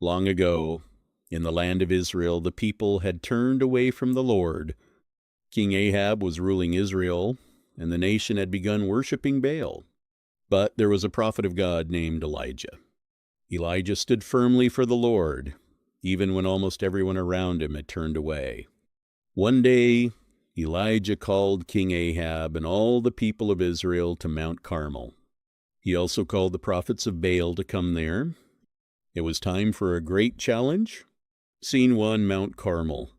Long ago, in the land of Israel, the people had turned away from the Lord. King Ahab was ruling Israel, and the nation had begun worshiping Baal. But there was a prophet of God named Elijah. Elijah stood firmly for the Lord, even when almost everyone around him had turned away. One day, Elijah called King Ahab and all the people of Israel to Mount Carmel. He also called the prophets of Baal to come there. It was time for a great challenge. Scene 1, Mount Carmel.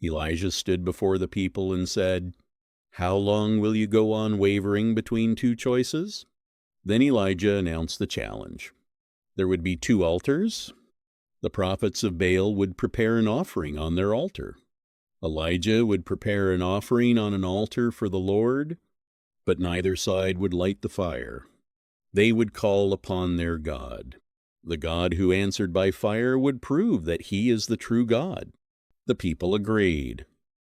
Elijah stood before the people and said, "How long will you go on wavering between two choices?" Then Elijah announced the challenge. There would be 2 altars. The prophets of Baal would prepare an offering on their altar. Elijah would prepare an offering on an altar for the Lord, but neither side would light the fire. They would call upon their God. The God who answered by fire would prove that he is the true God. The people agreed.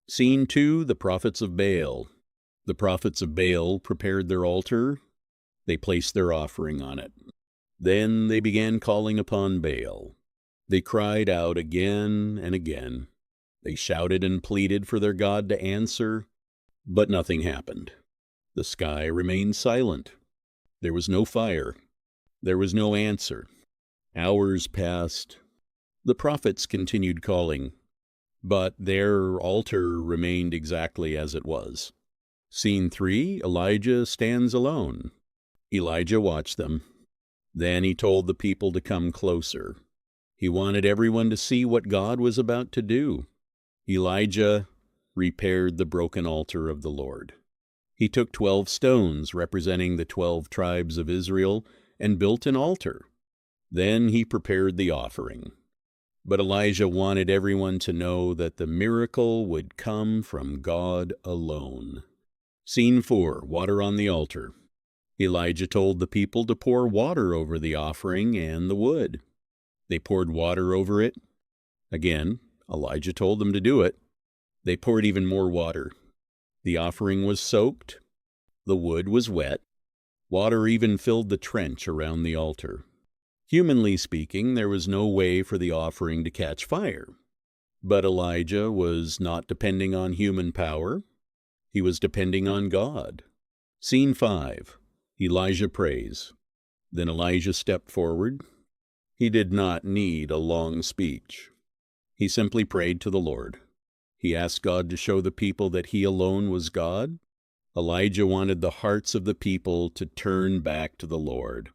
Scene 2, the prophets of Baal. The prophets of Baal prepared their altar. They placed their offering on it. Then they began calling upon Baal. They cried out again and again. They shouted and pleaded for their God to answer, but nothing happened. The sky remained silent. There was no fire. There was no answer. Hours passed. The prophets continued calling, but their altar remained exactly as it was. Scene 3, Elijah stands alone. Elijah watched them. Then he told the people to come closer. He wanted everyone to see what God was about to do. Elijah repaired the broken altar of the Lord. He took 12 stones representing the 12 tribes of Israel and built an altar. Then he prepared the offering. But Elijah wanted everyone to know that the miracle would come from God alone. Scene 4, water on the altar. Elijah told the people to pour water over the offering and the wood. They poured water over it. Again, Elijah told them to do it. They poured even more water. The offering was soaked. The wood was wet. Water even filled the trench around the altar. Humanly speaking, there was no way for the offering to catch fire. But Elijah was not depending on human power. He was depending on God. Scene 5. Elijah prays. Then Elijah stepped forward. He did not need a long speech. He simply prayed to the Lord. He asked God to show the people that he alone was God. Elijah wanted the hearts of the people to turn back to the Lord.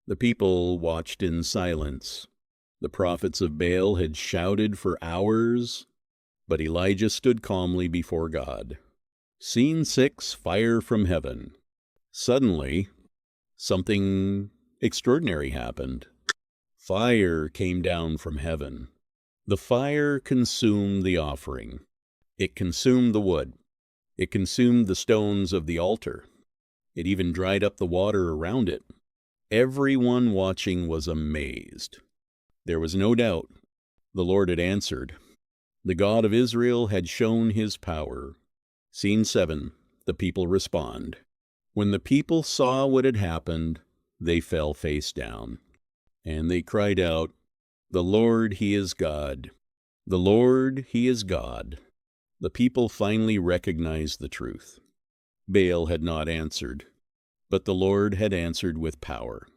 The people watched in silence. The prophets of Baal had shouted for hours, but Elijah stood calmly before God. Scene 6, fire from heaven. Suddenly, something extraordinary happened. Fire came down from heaven. The fire consumed the offering. It consumed the wood. It consumed the stones of the altar. It even dried up the water around it. Everyone watching was amazed. There was no doubt the Lord had answered. The God of Israel had shown his power. Scene 7, the people respond. When the people saw what had happened, they fell face down. And they cried out, "The Lord, he is God. The Lord, he is God." The people finally recognized the truth. Baal had not answered, but the Lord had answered with power.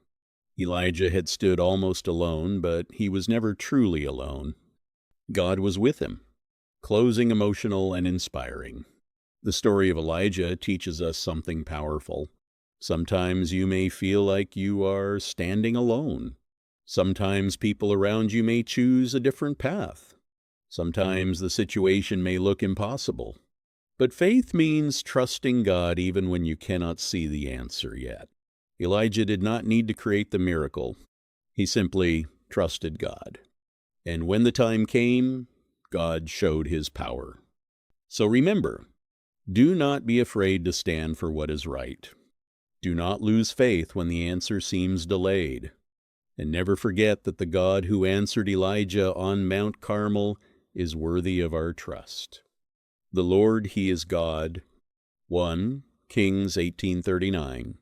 Elijah had stood almost alone, but he was never truly alone. God was with him. Closing, emotional, and inspiring. The story of Elijah teaches us something powerful. Sometimes you may feel like you are standing alone. Sometimes people around you may choose a different path. Sometimes the situation may look impossible. But faith means trusting God even when you cannot see the answer yet. Elijah did not need to create the miracle. He simply trusted God. And when the time came, God showed his power. So remember, do not be afraid to stand for what is right. Do not lose faith when the answer seems delayed. And never forget that the God who answered Elijah on Mount Carmel is worthy of our trust. The Lord, he is God. 1 Kings 18:39.